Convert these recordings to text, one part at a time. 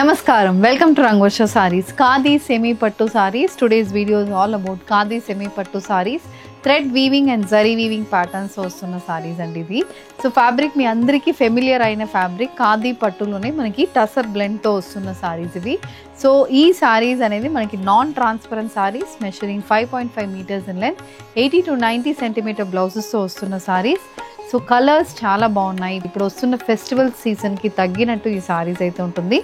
Namaskaram, welcome to Rangvarsha Sarees. Khadi semi pattu sarees. Today's video is all about Khadi semi pattu sarees. Thread weaving and zari weaving patterns ostunna sarees andi idi. So fabric mi andariki familiar aina fabric Khadi pattulone manaki tussar blend tho ostunna sarees ivi. So ee sarees anedi manaki non transparent sarees measuring 5.5 meters in length, 80 to 90 centimeter blouses tho ostunna sarees. So colours చాలా బాగున్నాయి. ఇప్పుడు వస్తున్న festival సీజన్కి తగ్గినట్టు ఈ సారీస్ అయితే ఉంటుంది.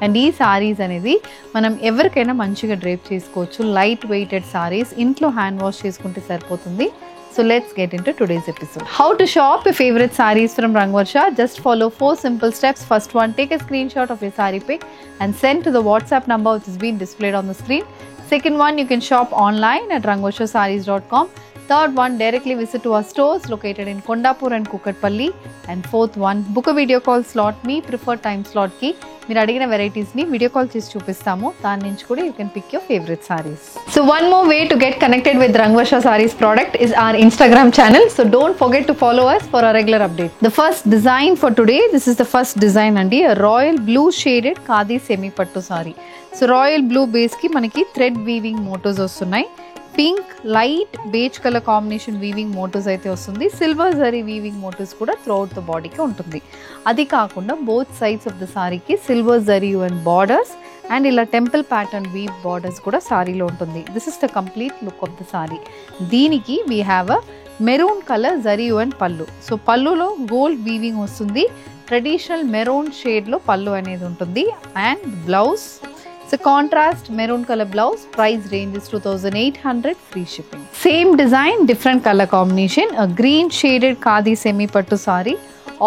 And ఈ సారీస్ అనేది మనం ఎవరికైనా మంచిగా డ్రేప్ చేసుకోవచ్చు. లైట్ వెయిటెడ్ సారీస్, ఇంట్లో హ్యాండ్ వాష్ చేసుకుంటే సరిపోతుంది. So let's get into today's episode. How to shop your favorite sarees from Rangvarsha. Just follow 4 simple steps. First one, take a screenshot of your saree pic and send to the WhatsApp number which is being displayed on the screen. Second one, you can shop online at rangvarshasarees.com. Third one, directly visit to our stores located in Kondapur and Kukatpalli. And fourth one, book a video call slot. Me preferred time slot ki మీరు అడిగిన varieties ని video call చేసి చూపిస్తాము. దాని నుంచి కూడా you can pick your favourite saris. So one more way to get connected with Rangvarsha Sarees product is our Instagram channel. So don't forget to follow us for our regular update. The first design for today, this is the first design andi, a royal blue shaded Khadi semi pattu saree. So royal blue base ki manaki thread weaving motifs వస్తున్నాయి. Pink light beige colour combination weaving motifs అయితే వస్తుంది. Silver zari weaving motifs కూడా throughout the బాడీకి ఉంటుంది. అది కాకుండా both sides of the సారీకి silver zari and borders and ఇలా టెంపుల్ ప్యాటర్న్ వీవ్ బార్డర్స్ కూడా సారీలో ఉంటుంది. This is the complete look of the sari. దీనికి we have a maroon colour zari and pallu. So పళ్ళులో గోల్డ్ వీవింగ్ వస్తుంది. ట్రెడిషనల్ మెరూన్ షేడ్లో పళ్ళు అనేది ఉంటుంది. And blouse, it's a contrast maroon color blouse. Price range is 2800, free shipping. Same design, different color combination. A green shaded Khadi semi pattu saree.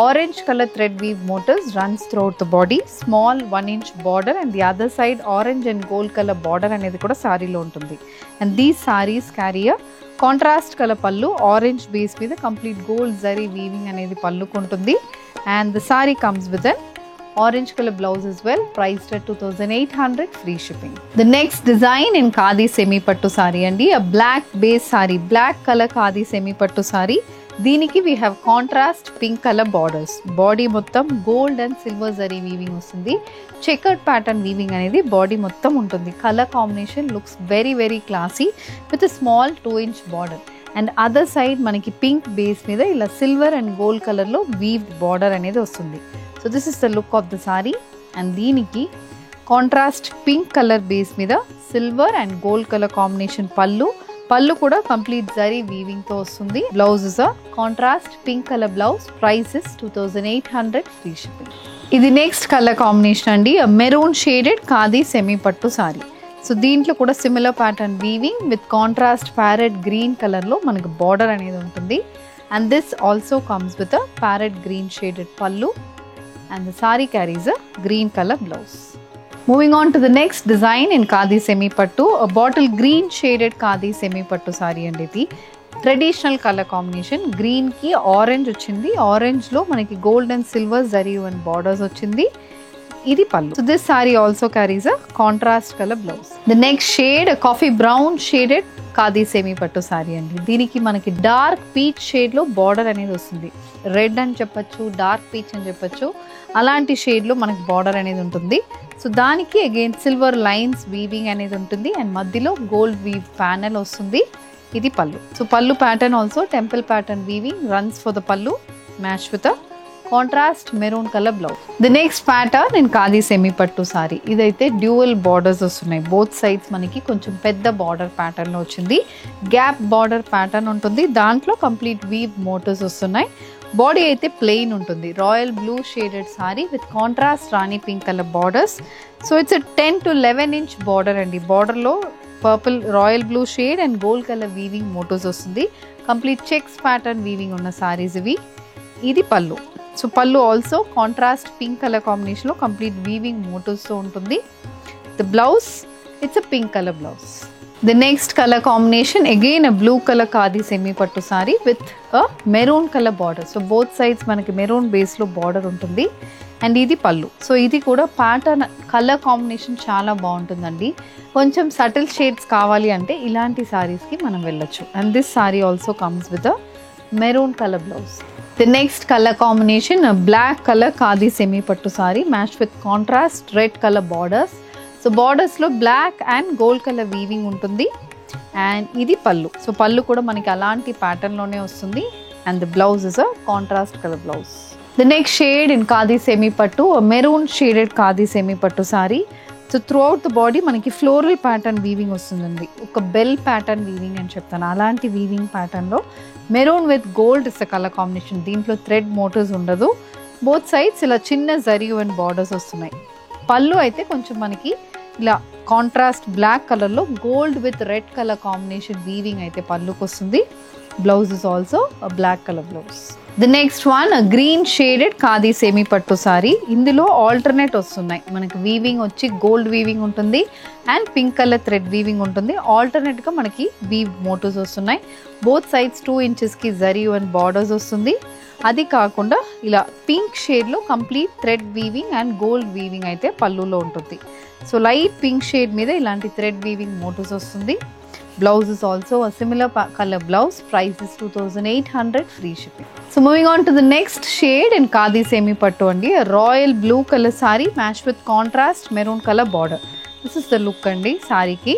Orange color thread weave motifs runs throughout the body. Small 1-inch border and the other side orange and gold color border అనేది కూడా సారీలో ఉంటుంది. And these sarees carry a contrast color pallu. Orange base మీద complete gold zari weaving అనేది పళ్ళుకు ఉంటుంది. And the saree comes with an orange color blouse as well, priced at 2800, free shipping. The next design in Khadi semi pattu saree andi, a black base saree, black color Khadi semi pattu saree. దీనికి we have contrast pink color borders. Body మొత్తం gold and silver zari weaving వస్తుంది. Checkered pattern weaving అనేది body మొత్తం ఉంటుంది. Colour combination looks very very classy with small 2-inch border. And other side మనకి pink base మీద ఇలా silver and gold కలర్లో weaved border అనేది వస్తుంది. So this is the look of the saree. And దీనికి కాంట్రాస్ట్ పింక్ కలర్ బేస్ మీద silver and gold colour combination పళ్ళు కూడా కంప్లీట్ జరీ వీవింగ్ తో వస్తుంది. Blouse is a contrast pink colour blouse. Price is 2800, free shipping. ఇది next colour combination అండి, maroon shaded Khadi semi pattu sorry. So దీంట్లో కూడా similar pattern weaving with contrast parrot green colour లో మనకు బార్డర్ అనేది ఉంటుంది. And this also comes with a parrot green shaded పళ్ళు. And the saree carries a green color blouse. Moving on to the next design in Khadi semi pattu, a bottle green shaded Khadi semi pattu saree and ఇది traditional colour combination. Green కి orange వచ్చింది. Orange లో మనకి gold and silver zari and borders వచ్చింది. ఇది పళ్ళు. So this saree also carries a contrast color blouse. The next shade, a coffee brown shaded Khadi semi pattu saree అండి. దీనికి మనకి డార్క్ పీచ్ షేడ్ లో బార్డర్ అనేది వస్తుంది. రెడ్ అని చెప్పొచ్చు, డార్క్ పీచ్ అని చెప్పొచ్చు. అలాంటి షేడ్ లో మనకి బార్డర్ అనేది ఉంటుంది. సో దానికి అగైన్ సిల్వర్ లైన్స్ వీవింగ్ అనేది ఉంటుంది అండ్ మధ్యలో గోల్డ్ వీవ్ ప్యానెల్ వస్తుంది. ఇది పళ్ళు. So pallu pattern also temple pattern weaving runs for the pallu, match with a contrast maroon colour blouse. The next pattern in Khadi semi pattu sari. ఇదైతే dual borders వస్తున్నాయి. Both sides మనకి కొంచెం పెద్ద బార్డర్ ప్యాటర్న్ లో వచ్చింది. గ్యాప్ బార్డర్ ప్యాటర్న్ ఉంటుంది. దాంట్లో complete weave motifs వస్తున్నాయి. బాడీ అయితే ప్లెయిన్ ఉంటుంది. Royal blue shaded sari with contrast rani pink colour borders. So it's 10 to 11-inch border అండి. బార్డర్లో purple royal blue shade and gold colour weaving motifs వస్తుంది. కంప్లీట్ చెక్స్ ప్యాటర్న్ వీవింగ్ ఉన్న సారీస్ ఇవి. ఇది పళ్ళు. సో పళ్ళు ఆల్సో కాంట్రాస్ట్ పింక్ కలర్ కాంబినేషన్లో complete weaving మోటివ్స్తో ఉంటుంది. The blouse, it's a pink colour blouse. The next color combination, again a blue color Khadi semi pattu saree with a maroon color border. So both sides మనకి maroon base లో border ఉంటుంది. And ఇది పళ్ళు. So ఇది కూడా pattern colour combination చాలా బాగుంటుందండి. కొంచెం సటిల్ షేడ్స్ కావాలి అంటే ఇలాంటి సారీస్ కి మనం వెళ్ళొచ్చు. And this sorry also comes with a maroon colour blouse. The next color combination, a black color khadi semi pattu saree matched with contrast red color borders. So borders lo black and gold color weaving untundi. And ఇది పళ్ళు. So పళ్ళు కూడా మనకి అలాంటి pattern లోనే వస్తుంది. And the blouse is a contrast color blouse. The next shade in khadi semi pattu, a maroon shaded khadi semi pattu saree. So throughout the body మనకి floral pattern weaving వస్తుందండి. ఒక bell pattern weaving అని చెప్తాను. అలాంటి weaving ప్యాటర్న్లో maroon with gold is the colour combination. దీంట్లో thread motifs ఉండదు. Both sides ఇలా చిన్న జరీ అండ్ బార్డర్స్ వస్తున్నాయి. పళ్ళు అయితే కొంచెం మనకి ఇలా కాంట్రాస్ట్ బ్లాక్ కలర్లో gold with red colour combination weaving అయితే పళ్ళుకి వస్తుంది. Blouse is also black colour blouse. The next one green shaded khadi semi pattu sari. ఇందులో ఆల్టర్నేట్ వస్తున్నాయి. మనకి వీవింగ్ వచ్చి గోల్డ్ వీవింగ్ ఉంటుంది and pink colour thread weaving ఉంటుంది. ఆల్టర్నేట్గా మనకి వీవ్ మోటివ్స్ వస్తున్నాయి. బోత్ సైడ్స్ 2 ఇంచెస్కి జరీ అండ్ బార్డర్స్ వస్తుంది. అది కాకుండా ఇలా పింక్ షేడ్లో complete thread weaving and gold weaving అయితే పళ్ళులో ఉంటుంది. సో లైట్ పింక్ షేడ్ మీద ఇలాంటి థ్రెడ్ వీవింగ్ మోటివ్స్ వస్తుంది. Blouse is also a similar color blouse. Price is 2800, free shipping. So moving on to the next shade in khadi semi pattu andi, a royal blue color saree matched with contrast maroon color border. This is the look andi saree ki.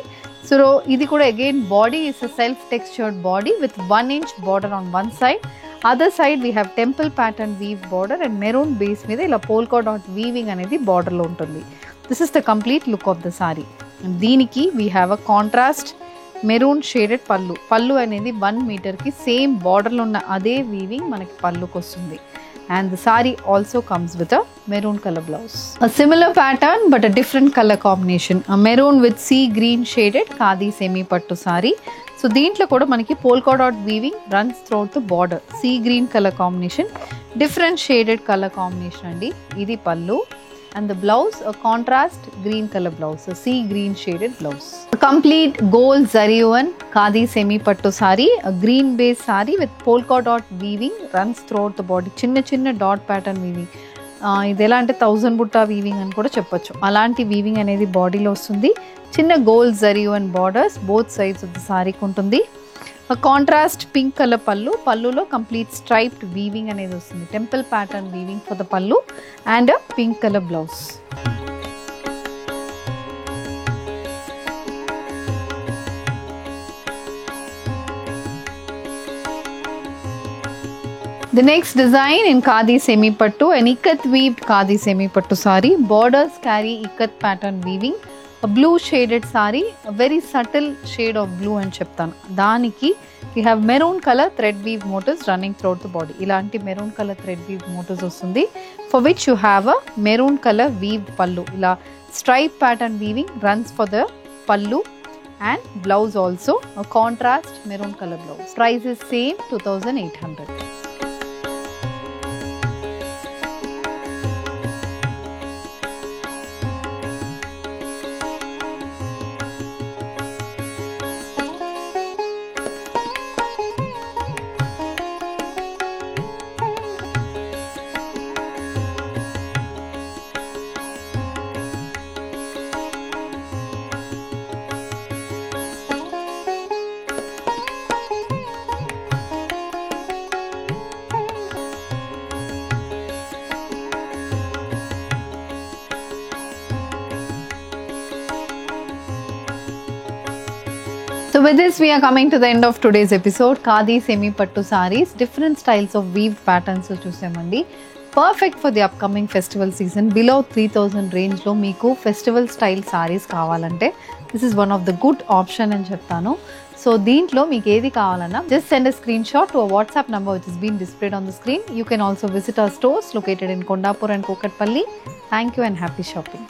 So idi kuda again body is a self textured body with 1 inch border on one side. Other side we have temple pattern weave border and maroon base meeda ila polka dot weaving anedi border lo untundi. This is the complete look of the saree. And deeniki we have a contrast maroon shaded పళ్ళు. పళ్ళు అనేది 1 మీటర్కి same బార్డర్లో ఉన్న అదే weaving మనకి పళ్ళుకి వస్తుంది. And the sorry also comes with a maroon colour blouse. A similar pattern but a different colour combination. Maroon with sea green shaded khadi semi pattu sorry. So దీంట్లో కూడా మనకి polka dot weaving runs throughout the border. Sea green colour combination, different shaded colour combination అండి. ఇది పళ్ళు. And the blouse, a contrast green color blouse, a sea green shaded blouse. A complete gold zariwan khadi semi pattu saree, a green base saree with polka dot weaving runs throughout the body. Chinna dot pattern weaving. ఇది ఎలా అంటే 1000 Butta weaving అని కూడా చెప్పొచ్చు. అలాంటి weaving అనేది బాడీలో వస్తుంది. చిన్న గోల్డ్ జరీవన్ borders both sides of the సారీకి ఉంటుంది. కాంట్రాస్ట్ పింక్ కలర్ పళ్ళు. పళ్ళులో కంప్లీట్ స్ట్రైప్డ్ వీవింగ్ అనేది వస్తుంది. Temple pattern weaving for the pallu and pink colour blouse. The next design in khadi semi pattu, an ikat weaved khadi semi pattu saree. Borders carry ikat pattern weaving. A blue shaded saree, a very subtle shade of blue అని చెప్తాను. దానికి we have maroon color thread weave motifs running throughout the body. ఇలాంటి maroon color thread weave motifs వస్తుంది. For which you have a maroon color weaved pallu. ఇలా stripe pattern weaving runs for the pallu and blouse also a contrast maroon color blouse. Price is same 2800. So with this we are coming to the end of today's episode. Khadi semi pattu sarees, different styles of weaved patterns చూసామండి. Perfect for the upcoming festival season. Below 3000 range లో మీకు festival style saris కావాలంటే this is one of the good option అని చెప్తాను. So దీంట్లో మీకు ఏది కావాలన్నా just send a screenshot to a WhatsApp number which is being displayed on the screen. You can also visit our stores located in Kondapur and Kokatpalli. Thank you and happy shopping.